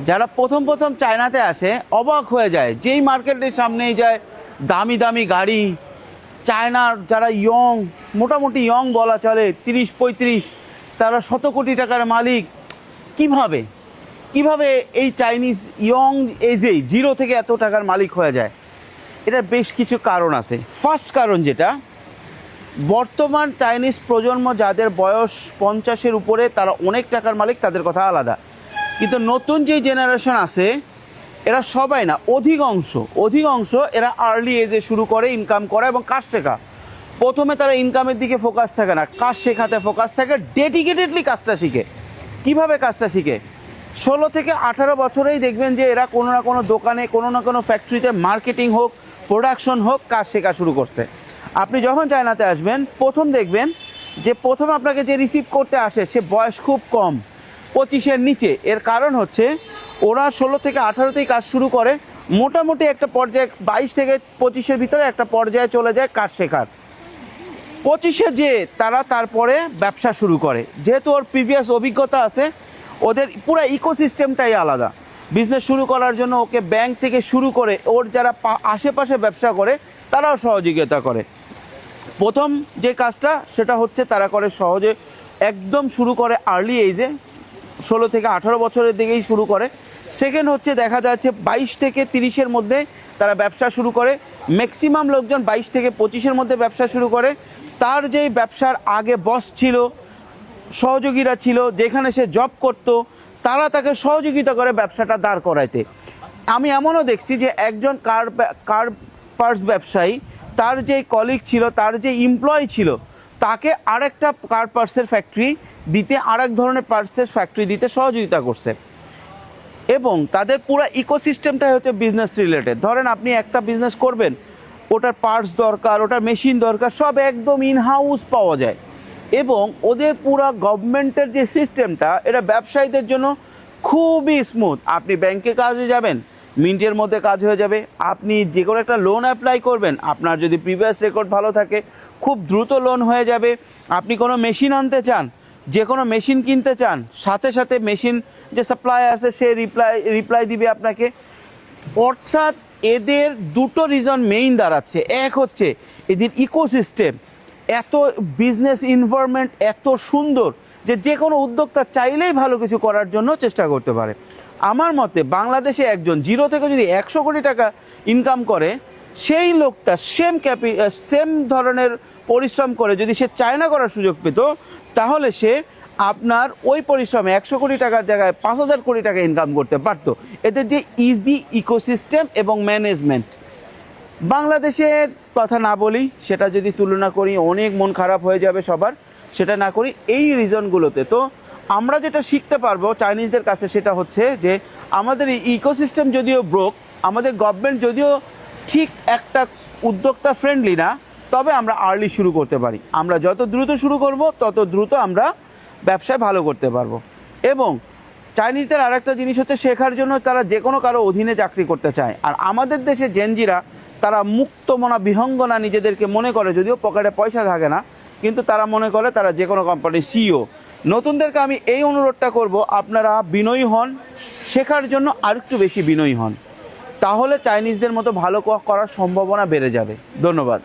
যারা প্রথম প্রথম চায়নাতে আসে অবাক হয়ে যায়, যেই মার্কেটের সামনেই যায় দামি দামি গাড়ি। চায়নার যারা ইয়ং, মোটামুটি ইয়ং বলা চলে, 30-35, তারা শত কোটি টাকার মালিক। কিভাবে কিভাবে এই চাইনিজ ইয়ং এজেই 0 থেকে এত টাকার মালিক হয়ে যায়? এটার বেশ কিছু কারণ আছে। ফার্স্ট কারণ যেটা, বর্তমান চাইনিজ প্রজন্ম যাদের বয়স 50-এর উপরে, তারা অনেক টাকার মালিক, তাদের কথা আলাদা। কিন্তু নতুন যেই জেনারেশন আছে, এরা সবাই না, অধিকাংশ এরা আর্লি এজে শুরু করে ইনকাম করা এবং কাজ শেখা। প্রথমে তারা ইনকামের দিকে ফোকাস থাকে না, কাজ শেখাতে ফোকাস থাকে, ডেডিকেটেডলি কাজটা শিখে। কিভাবে কাজটা শিখে? 16 থেকে 18 বছরেই দেখবেন যে এরা কোনো না কোনো দোকানে, কোনো না কোনো ফ্যাক্টরিতে মার্কেটিং হোক, প্রোডাকশন হোক, কাজ শেখা শুরু করছে। আপনি যখন চায়নাতে আসবেন, প্রথম দেখবেন যে প্রথম আপনাকে যে রিসিভ করতে আসে সে বয়স খুব কম, 25-এর নিচে। এর কারণ হচ্ছে ওরা 16 থেকে 18তেই কাজ শুরু করে, মোটামুটি একটা পর্যায়ে 22 থেকে 25-এর ভিতরে একটা পর্যায়ে চলে যায় কাজ শেখার। 25-এ যে তারা তারপরে ব্যবসা শুরু করে, যেহেতু ওর প্রিভিয়াস অভিজ্ঞতা আছে, ওদের পুরো ইকোসিস্টেমটাই আলাদা। বিজনেস শুরু করার জন্য ওকে ব্যাংক থেকে শুরু করে ওর যারা আশেপাশে ব্যবসা করে তারাও সহযোগিতা করে। প্রথম যে কাজটা সেটা হচ্ছে তারা করে সহজে, একদম শুরু করে আর্লি এজে, 16 থেকে 18 বছরের দিকেই শুরু করে। সেকেন্ড হচ্ছে দেখা যাচ্ছে 22 থেকে 30-এর মধ্যে তারা ব্যবসা শুরু করে। ম্যাক্সিমাম লোকজন 22 থেকে 25-এর মধ্যে ব্যবসা শুরু করে। তার যেই ব্যবসার আগে বস ছিল, সহযোগীরা ছিল, যেখানে সে জব করতো, তারা তাকে সহযোগিতা করে ব্যবসাটা দাঁড় করাইতে। আমি এমনও দেখছি যে একজন কার পার্টস ব্যবসায়ী, তার যে কলিগ ছিল, তার যে এমপ্লয়ি ছিল, তাকে আরেকটা কার পার্টসের ফ্যাক্টরি দিতে, আরেক ধরনের পার্টসের ফ্যাক্টরি দিতে সহযোগিতা করছে। এবং তাদের পুরো ইকোসিস্টেমটাই হচ্ছে বিজনেস রিলেটেড। ধরেন আপনি একটা বিজনেস করবেন, ওটার পার্টস দরকার, ওটার মেশিন দরকার, সব একদম ইনহাউস পাওয়া যায়। এবং ওদের পুরো গভর্নমেন্টের যে সিস্টেমটা, এটা ব্যবসায়ীদের জন্য খুবই স্মুথ। আপনি ব্যাংকে কাজে যাবেন, মিনিটের মধ্যে কাজ হয়ে যাবে। আপনি যে কোনো একটা লোন অ্যাপ্লাই করবেন, আপনার যদি প্রিভিয়াস রেকর্ড ভালো থাকে, খুব দ্রুত লোন হয়ে যাবে। আপনি কোনো মেশিন আনতে চান, যে কোনো মেশিন কিনতে চান, সাথে সাথে মেশিন যে সাপ্লাই আছে সে রিপ্লাই দিবে আপনাকে। অর্থাৎ এদের দুটো রিজন মেইন দাঁড়াচ্ছে। এক হচ্ছে এদের ইকোসিস্টেম, এত বিজনেস এনভায়রনমেন্ট এত সুন্দর যে যে কোনো উদ্যোক্তা চাইলেই ভালো কিছু করার জন্য চেষ্টা করতে পারে। আমার মতে বাংলাদেশে একজন 0 থেকে যদি 100 কোটি টাকা ইনকাম করে, সেই লোকটা সেম ধরনের পরিশ্রম করে যদি সে চায়না করার সুযোগ পেত, তাহলে সে আপনার ওই পরিশ্রমে 100 কোটি টাকার জায়গায় 5,000 কোটি টাকা ইনকাম করতে পারত। এদের যে ইজি ইকোসিস্টেম এবং ম্যানেজমেন্ট, বাংলাদেশের কথা না বলি, সেটা যদি তুলনা করি অনেক মন খারাপ হয়ে যাবে সবার, সেটা না করি এই রিজনগুলোতে। তো আমরা যেটা শিখতে পারবো চাইনিজদের কাছে সেটা হচ্ছে যে আমাদের এই ইকোসিস্টেম যদিও ব্রোক, আমাদের গভর্নমেন্ট যদিও ঠিক একটা উদ্যোক্তা ফ্রেন্ডলি না, তবে আমরা আর্লি শুরু করতে পারি। আমরা যত দ্রুত শুরু করব তত দ্রুত আমরা ব্যবসায় ভালো করতে পারবো। এবং চাইনিজদের আরেকটা জিনিস হচ্ছে শেখার জন্য তারা যে কোনো কারো অধীনে চাকরি করতে চায়। আর আমাদের দেশে জেনজিরা তারা মুক্তমনা বিহঙ্গনা নিজেদেরকে মনে করে, যদিও পকেটে পয়সা থাকে না, কিন্তু তারা মনে করে তারা যে কোনো কোম্পানির সিইও। নতুনদেরকে আমি এই অনুরোধটা করব, আপনারা বিনয়ী হন, শেখার জন্য আরেকটু বেশি বিনয়ী হন, তাহলে চাইনিজদের মতো ভালো করার সম্ভাবনা বেড়ে যাবে। ধন্যবাদ।